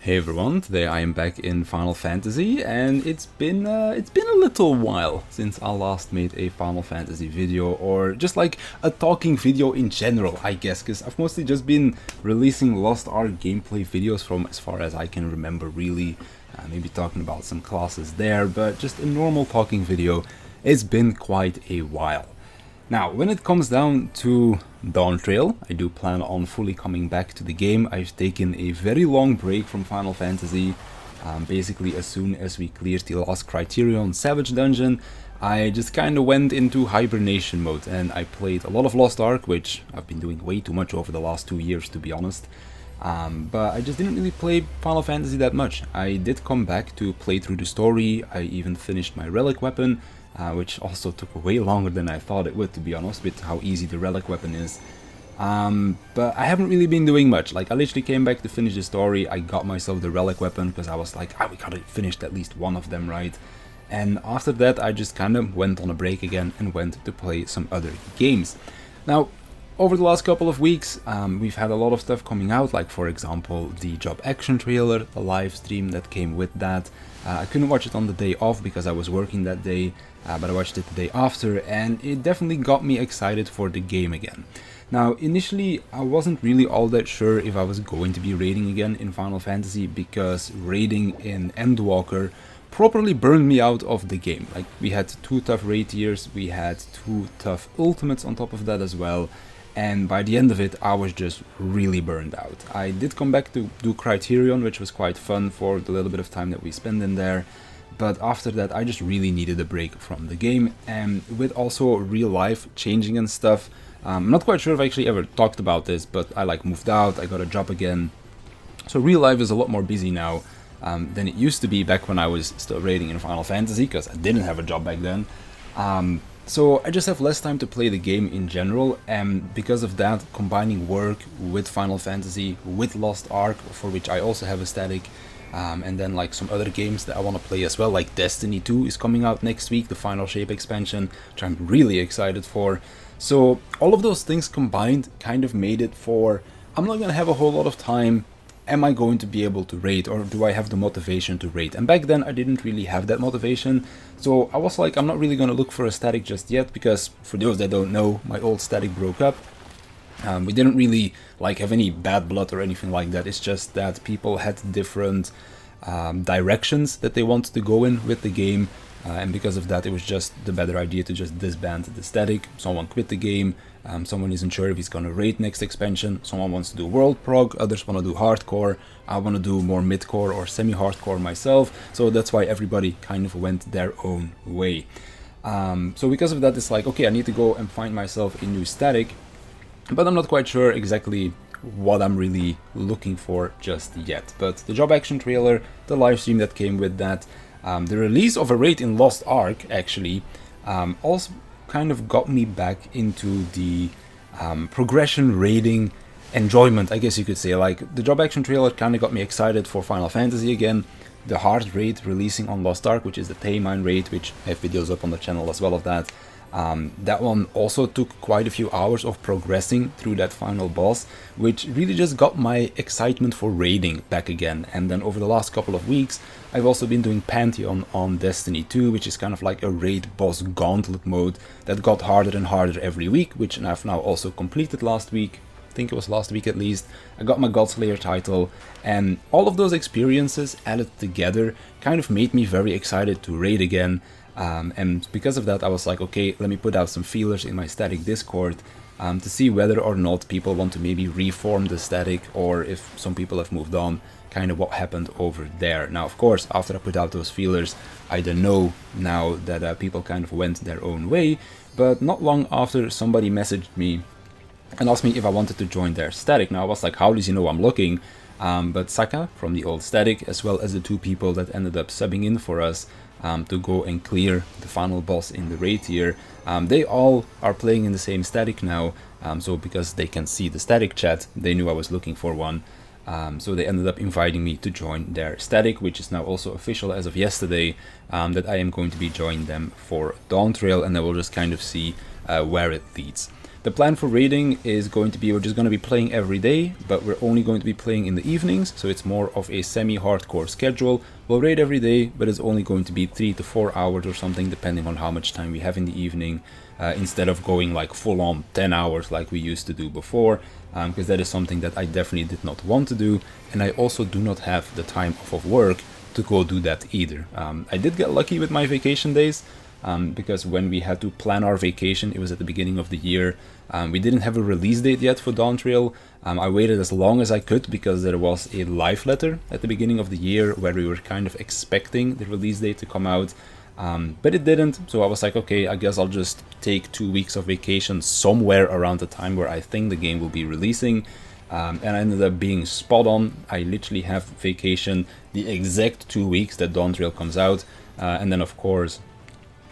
Hey everyone, today I am back in Final Fantasy, and it's been a little while since I last made a Final Fantasy video, or just like a talking video in general, I guess, because I've mostly just been releasing Lost Ark gameplay videos from as far as I can remember, really. Maybe talking about some classes there, but just a normal talking video. It's been quite a while. Now, when it comes down to Dawntrail, I do plan on fully coming back to the game. I've taken a very long break from Final Fantasy. Basically, as soon as we cleared the last Criterion Savage Dungeon, I just kind of went into hibernation mode and I played a lot of Lost Ark, which I've been doing way too much over the last 2 years, to be honest. But I just didn't really play Final Fantasy that much. I did come back to play through the story. I even finished my relic weapon, which also took way longer than I thought it would, to be honest, with how easy the relic weapon is. But I haven't really been doing much. Like, I literally came back to finish the story. I got myself the relic weapon because I was like, we gotta finish at least one of them, right? And after that, I just kind of went on a break again and went to play some other games. Now, over the last couple of weeks, we've had a lot of stuff coming out, like for example the job action trailer, the live stream that came with that. I couldn't watch it on the day off because I was working that day, but I watched it the day after, and it definitely got me excited for the game again. Now, initially, I wasn't really all that sure if I was going to be raiding again in Final Fantasy, because raiding in Endwalker properly burned me out of the game. Like, we had 2 tough raid tiers, we had 2 tough ultimates on top of that as well, and by the end of it, I was just really burned out. I did come back to do Criterion, which was quite fun for the little bit of time that we spent in there, but after that I just really needed a break from the game, and with also real life changing and stuff. I'm not quite sure if I actually ever talked about this, but I moved out, I got a job again, so real life is a lot more busy now than it used to be back when I was still raiding in Final Fantasy, because I didn't have a job back then. So I just have less time to play the game in general, and because of that, combining work with Final Fantasy, with Lost Ark, for which I also have a static, and then like some other games that I want to play as well, like Destiny 2 is coming out next week, the Final Shape expansion, which I'm really excited for. So all of those things combined kind of made it for, I'm not going to have a whole lot of time. Am I going to be able to raid, or do I have the motivation to raid? And back then I didn't really have that motivation, so I was like, I'm not really going to look for a static just yet, because for those that don't know, my old static broke up. We didn't really have any bad blood or anything like that. It's just that people had different directions that they wanted to go in with the game, and because of that, it was just the better idea to just disband the static. Someone quit the game, someone isn't sure if he's gonna raid next expansion, someone wants to do world prog, others want to do hardcore, I want to do more midcore or semi-hardcore myself, so that's why everybody kind of went their own way. So because of that, it's like, okay, I need to go and find myself a new static, but I'm not quite sure exactly what I'm really looking for just yet. But the job action trailer, the live stream that came with that, the release of a raid in Lost Ark actually also kind of got me back into the progression raiding enjoyment, I guess you could say. Like, the job action trailer kind of got me excited for Final Fantasy again. The hard raid releasing on Lost Ark, which is the Taymine raid, which I have videos up on the channel as well of that. That one also took quite a few hours of progressing through that final boss, which really just got my excitement for raiding back again. And then over the last couple of weeks, I've also been doing Pantheon on Destiny 2, which is kind of like a raid boss gauntlet mode that got harder and harder every week, which I've now also completed last week. I think it was last week at least. I got my Godslayer title, and all of those experiences added together kind of made me very excited to raid again. And because of that, I was like, okay, let me put out some feelers in my static Discord to see whether or not people want to maybe reform the static, or if some people have moved on, kind of what happened over there. Now, of course, after I put out those feelers, I don't know now that people kind of went their own way, but not long after, somebody messaged me and asked me if I wanted to join their static. Now, I was like, how does he know I'm looking? But Saka from the old static, as well as the 2 people that ended up subbing in for us to go and clear the final boss in the raid tier, they all are playing in the same static now, so because they can see the static chat, they knew I was looking for one, so they ended up inviting me to join their static, which is now also official as of yesterday, that I am going to be joining them for Dawntrail, and I will just kind of see where it leads. The The plan for raiding is going to be, we're just going to be playing every day, but we're only going to be playing in the evenings, so it's more of a semi-hardcore schedule. We'll raid every day, but it's only going to be 3 to 4 hours or something, depending on how much time we have in the evening, instead of going like full on 10 hours like we used to do before, because that is something that I definitely did not want to do, and I also do not have the time off of work to go do that either. I did get lucky with my vacation days, because when we had to plan our vacation, it was at the beginning of the year. We didn't have a release date yet for Dawntrail. I waited as long as I could because there was a live letter at the beginning of the year where we were kind of expecting the release date to come out, but it didn't. So I was like, okay, I guess I'll just take 2 weeks of vacation somewhere around the time where I think the game will be releasing. And I ended up being spot on. I literally have vacation the exact 2 weeks that Dawntrail comes out, and then of course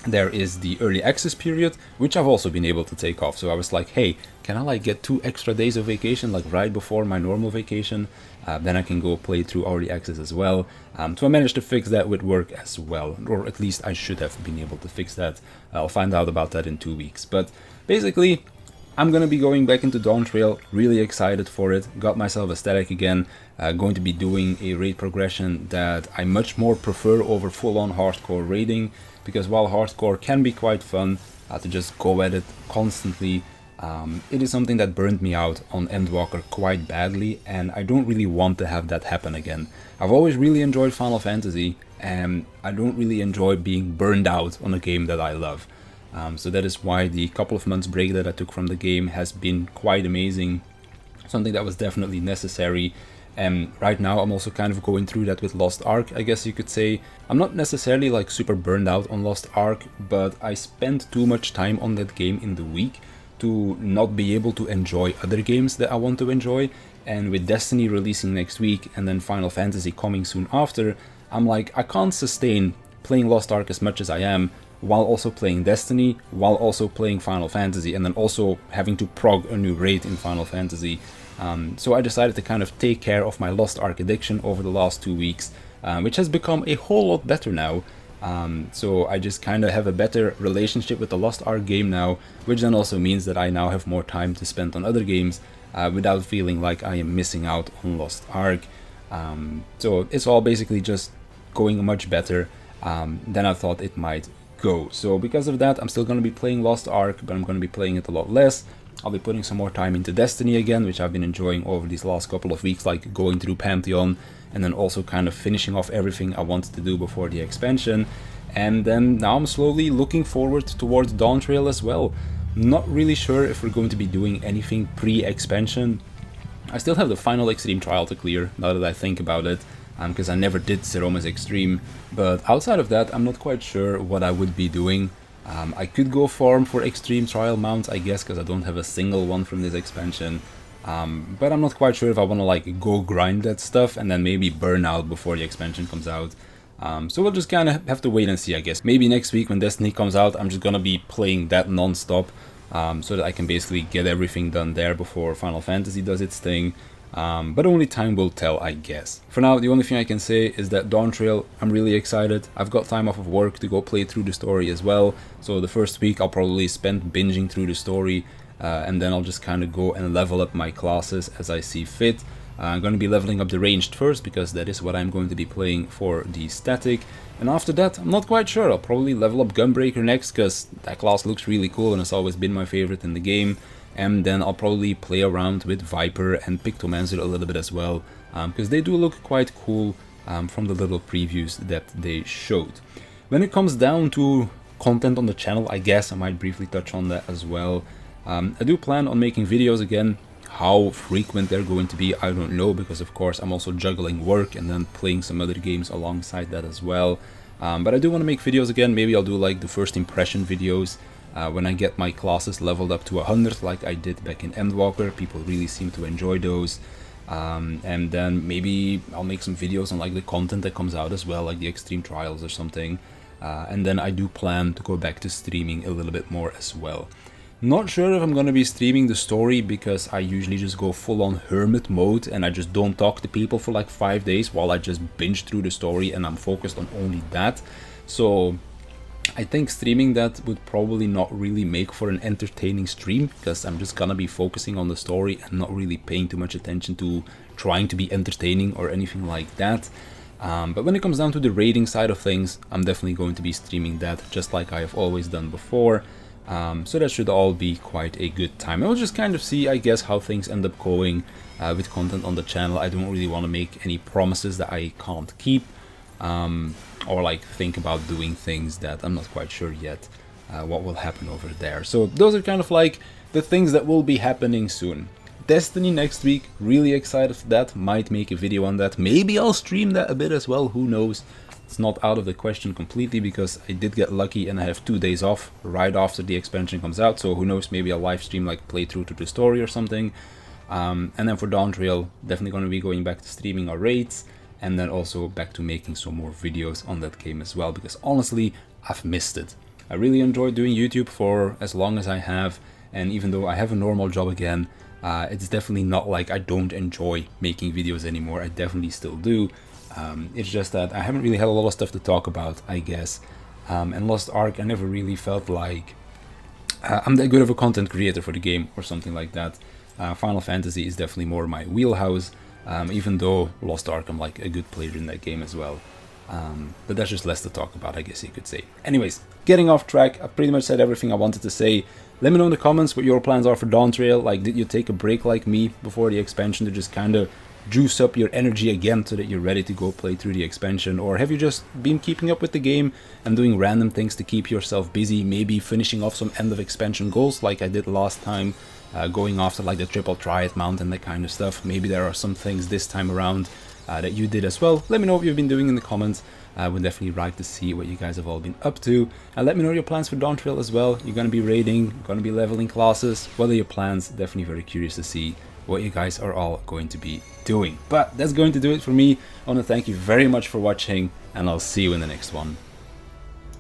there is the early access period, which I've also been able to take off. So I was like, hey, can I like get 2 extra days of vacation like right before my normal vacation? Then I can go play through early access as well. So I managed to fix that with work as well, or at least I should have been able to fix that. I'll find out about that in 2 weeks. But basically, I'm gonna be going back into Dawntrail, really excited for it, got myself a static again, going to be doing a raid progression that I much more prefer over full-on hardcore raiding, because while hardcore can be quite fun, to just go at it constantly, it is something that burned me out on Endwalker quite badly, and I don't really want to have that happen again. I've always really enjoyed Final Fantasy, and I don't really enjoy being burned out on a game that I love. So that is why the couple of months break that I took from the game has been quite amazing, something that was definitely necessary. And right now I'm also kind of going through that with Lost Ark, I guess you could say. I'm not necessarily like super burned out on Lost Ark, but I spent too much time on that game in the week to not be able to enjoy other games that I want to enjoy. And with Destiny releasing next week and then Final Fantasy coming soon after, I'm like, I can't sustain playing Lost Ark as much as I am while also playing Destiny, while also playing Final Fantasy, and then also having to prog a new raid in Final Fantasy. So I decided to kind of take care of my Lost Ark addiction over the last 2 weeks, which has become a whole lot better now. So I just kind of have a better relationship with the Lost Ark game now, which then also means that I now have more time to spend on other games without feeling like I am missing out on Lost Ark. So it's all basically just going much better than I thought it might go. So because of that, I'm still going to be playing Lost Ark, but I'm going to be playing it a lot less. I'll be putting some more time into Destiny again, which I've been enjoying over these last couple of weeks, like going through Pantheon, and then also kind of finishing off everything I wanted to do before the expansion. And then now I'm slowly looking forward towards Dawntrail as well. Not really sure if we're going to be doing anything pre-expansion. I still have the final Extreme trial to clear, now that I think about it, because I never did Seroma's Extreme, but outside of that I'm not quite sure what I would be doing. I could go farm for Extreme trial mounts, I guess, because I don't have a single one from this expansion, but I'm not quite sure if I want to like go grind that stuff and then maybe burn out before the expansion comes out. So we'll just kind of have to wait and see, I guess. Maybe next week when Destiny comes out, I'm just gonna be playing that non-stop, so that I can basically get everything done there before Final Fantasy does its thing. But only time will tell, I guess. For now, the only thing I can say is that Dawntrail, I'm really excited. I've got time off of work to go play through the story as well. So the first week I'll probably spend binging through the story, and then I'll just kind of go and level up my classes as I see fit. I'm going to be leveling up the ranged first, because that is what I'm going to be playing for the static. And after that, I'm not quite sure. I'll probably level up Gunbreaker next, because that class looks really cool and it's always been my favorite in the game. And then I'll probably play around with Viper and Pictomancer a little bit as well, because they do look quite cool from the little previews that they showed. When it comes down to content on the channel, I guess I might briefly touch on that as well. I do plan on making videos again. How frequent they're going to be, I don't know, because of course I'm also juggling work and then playing some other games alongside that as well. But I do want to make videos again. Maybe I'll do like the first impression videos when I get my classes leveled up to 100 like I did back in Endwalker. People really seem to enjoy those. And then maybe I'll make some videos on like the content that comes out as well, like the Extreme Trials or something. And then I do plan to go back to streaming a little bit more as well. Not sure if I'm gonna be streaming the story, because I usually just go full on hermit mode and I just don't talk to people for like 5 days while I just binge through the story and I'm focused on only that. So I think streaming that would probably not really make for an entertaining stream, because I'm just gonna be focusing on the story and not really paying too much attention to trying to be entertaining or anything like that. But when it comes down to the raiding side of things, I'm definitely going to be streaming that just like I have always done before. So that should all be quite a good time. I'll just kind of see, I guess, how things end up going with content on the channel. I don't really want to make any promises that I can't keep, or like think about doing things that I'm not quite sure yet what will happen over there. So those are kind of like the things that will be happening soon. Destiny next week, really excited for that. Might make a video on that. Maybe I'll stream that a bit as well, who knows. It's not out of the question completely, because I did get lucky and I have 2 days off right after the expansion comes out, so who knows, maybe I'll live stream like playthrough to the story or something. And then for Dawntrail, definitely going to be going back to streaming our raids, and then also back to making some more videos on that game as well, because honestly, I've missed it. I really enjoyed doing YouTube for as long as I have, and even though I have a normal job again, it's definitely not like I don't enjoy making videos anymore. I definitely still do. It's just that I haven't really had a lot of stuff to talk about, I guess. And Lost Ark, I never really felt like I'm that good of a content creator for the game or something like that. Final Fantasy is definitely more my wheelhouse, even though Lost Ark, I'm like a good player in that game as well. But that's just less to talk about, I guess you could say. Anyways, getting off track, I've pretty much said everything I wanted to say. Let me know in the comments what your plans are for Dawntrail. Like, did you take a break like me before the expansion to just kind of juice up your energy again so that you're ready to go play through the expansion? Or have you just been keeping up with the game and doing random things to keep yourself busy, maybe finishing off some end of expansion goals like I did last time, going after like the triple triad mount and that kind of stuff? Maybe there are some things this time around that you did as well. Let me know what you've been doing in the comments. I would definitely like to see what you guys have all been up to. And let me know your plans for Dawntrail as well. You're going to be raiding, going to be leveling classes. What are your plans? Definitely very curious to see what you guys are all going to be doing. But that's going to do it for me. I want to thank you very much for watching, and I'll see you in the next one.